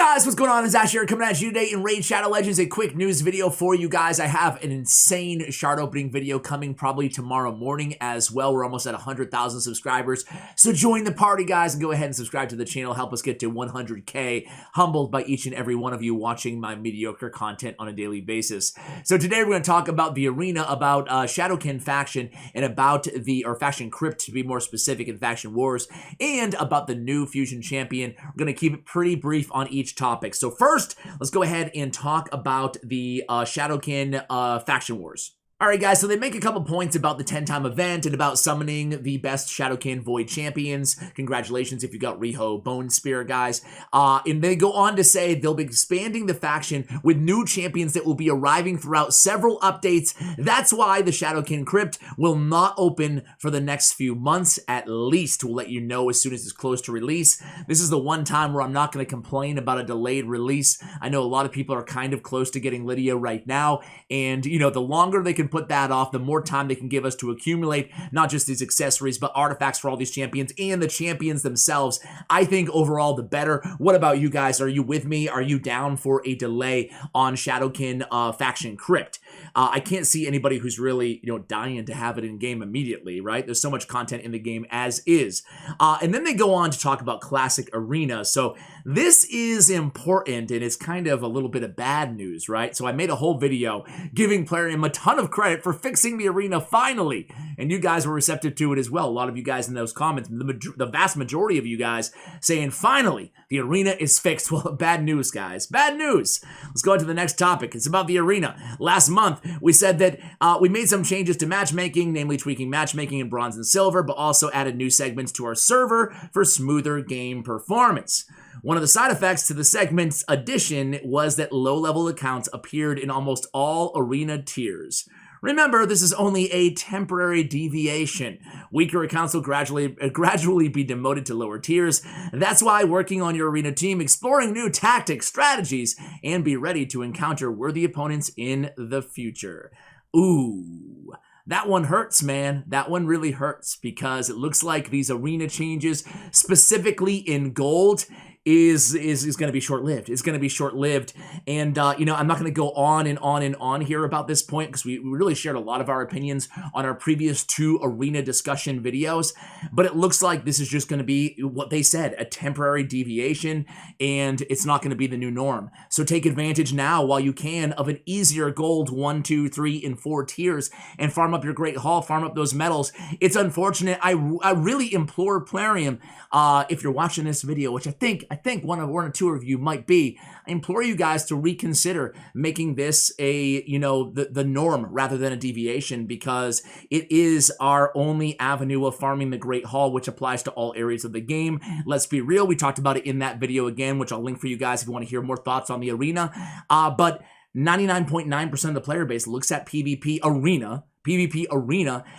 Guys, what's going on? It's Ash here coming at you today in Raid Shadow Legends. A quick news video for you guys. I have an insane shard opening video coming probably tomorrow morning as well. We're almost at 100,000 subscribers. So join the party, guys, and go ahead and subscribe to the channel. Help us get to 100K. Humbled by each and every one of you watching my mediocre content on a daily basis. So today we're going to talk about the arena, about Shadowkin Faction, and about or Faction Crypt to be more specific, in Faction Wars, and about the new Fusion Champion. We're going to keep it pretty brief on each topic. So first, let's go ahead and talk about the Shadowkin Faction Wars. Alright guys, so they make a couple points about the 10-time event and about summoning the best Shadowkin Void champions. Congratulations if you got Riho Bone Spear, guys. And they go on to say they'll be expanding the faction with new champions that will be arriving throughout several updates. That's why the Shadowkin Crypt will not open for the next few months at least. We'll let you know as soon as it's close to release. This is the one time where I'm not going to complain about a delayed release. I know a lot of people are kind of close to getting Lydia right now, and you know, the longer they can put that off, the more time they can give us to accumulate not just these accessories but artifacts for all these champions and the champions themselves. I think overall the better. What about you guys? Are you with me? Are you down for a delay on Shadowkin Faction Crypt? I can't see anybody who's really, you know, dying to have it in game immediately, right? There's so much content in the game as is. And then they go on to talk about Classic Arena. So this is important, and it's kind of a little bit of bad news, right? So I made a whole video giving Plarium a ton of credit for fixing the arena finally, and you guys were receptive to it as well. A lot of you guys in those comments, the vast majority of you guys saying finally the arena is fixed. Well, bad news, guys, bad news. Let's go on to the next topic. It's about the arena. Last month we said that we made some changes to matchmaking, namely tweaking matchmaking in bronze and silver, but also added new segments to our server for smoother game performance. One of the side effects to the segments addition was that low-level accounts appeared in almost all arena tiers. Remember, this is only a temporary deviation. Weaker accounts will gradually be demoted to lower tiers. That's why working on your arena team, exploring new tactics, strategies, and be ready to encounter worthy opponents in the future. Ooh. That one hurts, man. That one really hurts because it looks like these arena changes, specifically in gold, is going to be short-lived. It's going to be short-lived. And, you know, I'm not going to go on and on and on here about this point because we really shared a lot of our opinions on our previous 2 arena discussion videos. But it looks like this is just going to be what they said, a temporary deviation, and it's not going to be the new norm. So take advantage now while you can of an easier gold 1, 2, 3, and 4 tiers and farm up your Great Hall, farm up those medals. It's unfortunate. I really implore Plarium, if you're watching this video, which I think one or two of you might be, I implore you guys to reconsider making this a, you know, the norm rather than a deviation, because it is our only avenue of farming the Great Hall, which applies to all areas of the game. Let's be real. We talked about it in that video again, which I'll link for you guys if you want to hear more thoughts on the arena. But 99.9% of the player base looks at PvP Arena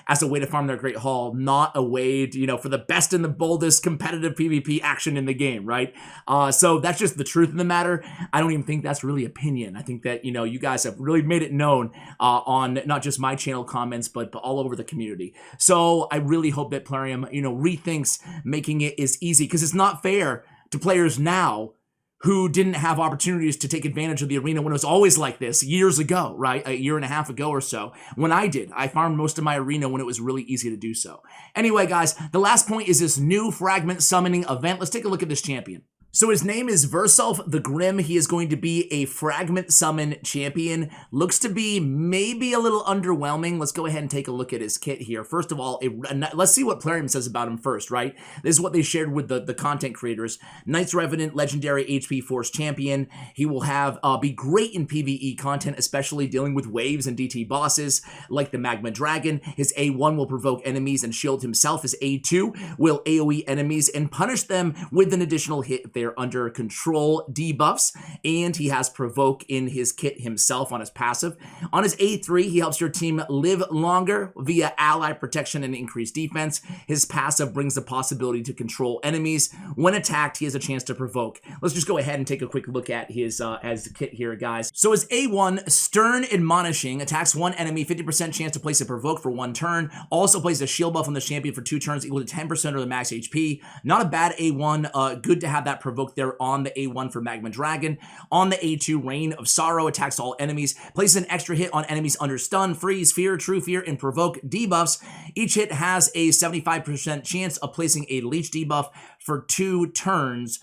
as a way to farm their Great Hall, not a way to, you know, for the best and the boldest competitive PvP action in the game, right? So that's just the truth of the matter. I don't even think that's really opinion. I think that, you know, you guys have really made it known on not just my channel comments, but all over the community. So I really hope that Plarium, you know, rethinks making it as easy, because it's not fair to players now who didn't have opportunities to take advantage of the arena when it was always like this years ago, right? A year and a half ago or so. When I farmed most of my arena when it was really easy to do so. Anyway, guys, the last point is this new Fragment summoning event. Let's take a look at this champion. So his name is Versulf the Grim. He is going to be a Fragment summon champion. Looks to be maybe a little underwhelming. Let's go ahead and take a look at his kit here. First of all, let's see what Plarium says about him first, right? This is what they shared with the content creators. Knight Revenant Legendary HP Force champion. He will have be great in PvE content, especially dealing with waves and DT bosses like the Magma Dragon. His A1 will provoke enemies and shield himself. His A2 will AoE enemies and punish them with an additional hit if they are under control debuffs, and he has provoke in his kit himself on his passive. On his A3, he helps your team live longer via ally protection and increased defense. His passive brings the possibility to control enemies. When attacked, he has a chance to provoke. Let's just go ahead and take a quick look at his as kit here, guys. So his A1, Stern Admonishing, attacks one enemy, 50% chance to place a provoke for 1 turn. Also places a shield buff on the champion for 2 turns equal to 10% of the max HP. Not a bad A1, good to have that provoke provoke there on the A1 for Magma Dragon. On the A2, Reign of Sorrow attacks all enemies, places an extra hit on enemies under stun, freeze, fear, true fear, and provoke debuffs. Each hit has a 75% chance of placing a leech debuff for 2 turns.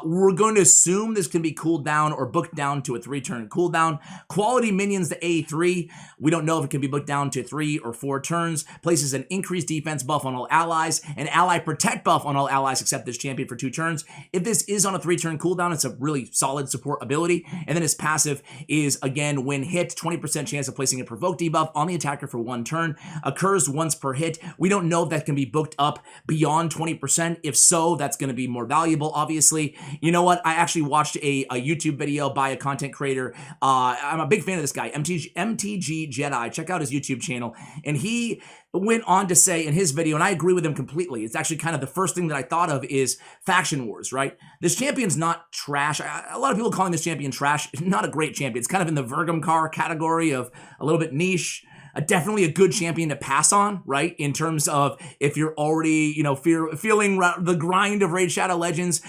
We're going to assume this can be cooled down or booked down to a 3-turn cooldown. Quality minions to A3. We don't know if it can be booked down to 3 or 4 turns. Places an increased defense buff on all allies, an ally protect buff on all allies except this champion for 2 turns. If this is on a 3-turn cooldown, it's a really solid support ability. And then his passive is, again, when hit, 20% chance of placing a provoke debuff on the attacker for 1 turn. Occurs once per hit. We don't know if that can be booked up beyond 20%. If so, that's going to be more valuable, obviously. You know what? I actually watched a YouTube video by a content creator. I'm a big fan of this guy, MTG Jedi. Check out his YouTube channel. And he went on to say in his video, and I agree with him completely, it's actually kind of the first thing that I thought of is Faction Wars, right? This champion's not trash. A lot of people calling this champion trash. It's not a great champion. It's kind of in the Vergumcar category of a little bit niche. Definitely a good champion to pass on, right? In terms of if you're already, you know, feeling the grind of Raid Shadow Legends,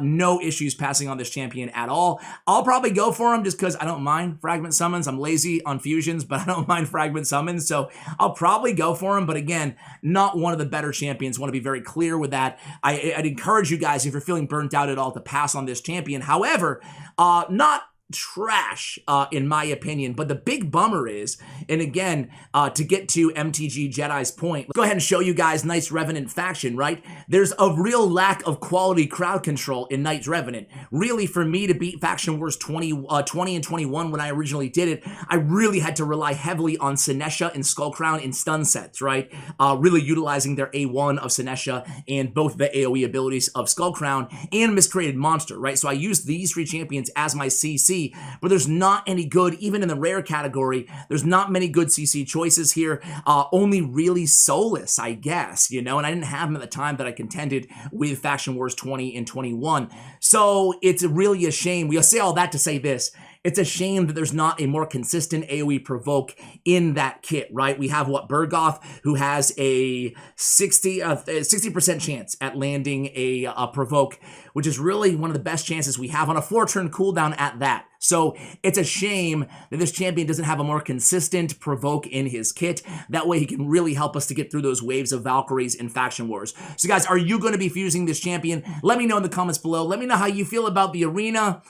no issues passing on this champion at all. I'll probably go for him just because I don't mind Fragment summons. I'm lazy on fusions, but I don't mind Fragment summons, so I'll probably go for him. But again, not one of the better champions. Want to be very clear with that. I'd encourage you guys, if you're feeling burnt out at all, to pass on this champion. However, not trash in my opinion, but the big bummer is, and again, to get to MTG Jedi's point, let's go ahead and show you guys Knight Revenant Faction, right? There's a real lack of quality crowd control in Knight Revenant. Really, for me to beat Faction Wars 20 and 21 when I originally did it, I really had to rely heavily on Senesha and Skullcrown in stun sets, right? Really utilizing their A1 of Senesha and both the AoE abilities of Skullcrown and Miscreated Monster, right? So I used these 3 champions as my CC, but there's not any good, even in the rare category, there's not many good CC choices here. Only really Solus, I guess, you know, and I didn't have him at the time that I contended with Faction Wars 20 and 21. So it's really a shame. We'll say all that to say this. It's a shame that there's not a more consistent AoE provoke in that kit, right? We have Bergoth, who has a 60% chance at landing a provoke, which is really one of the best chances we have on a 4-turn cooldown at that. So it's a shame that this champion doesn't have a more consistent provoke in his kit. That way he can really help us to get through those waves of Valkyries in Faction Wars. So guys, are you going to be fusing this champion? Let me know in the comments below. Let me know how you feel about the arena.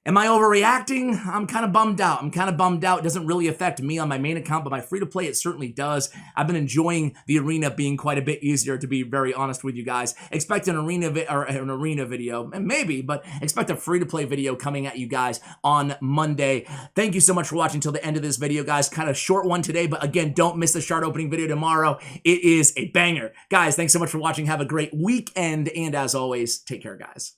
Am I overreacting? I'm kind of bummed out. It doesn't really affect me on my main account, but my free-to-play, it certainly does. I've been enjoying the arena being quite a bit easier, to be very honest with you guys. Expect an arena video, maybe, but expect a free-to-play video coming at you guys on Monday. Thank you so much for watching till the end of this video, guys. Kind of short one today, but again, don't miss the shard opening video tomorrow. It is a banger. Guys, thanks so much for watching. Have a great weekend, and as always, take care, guys.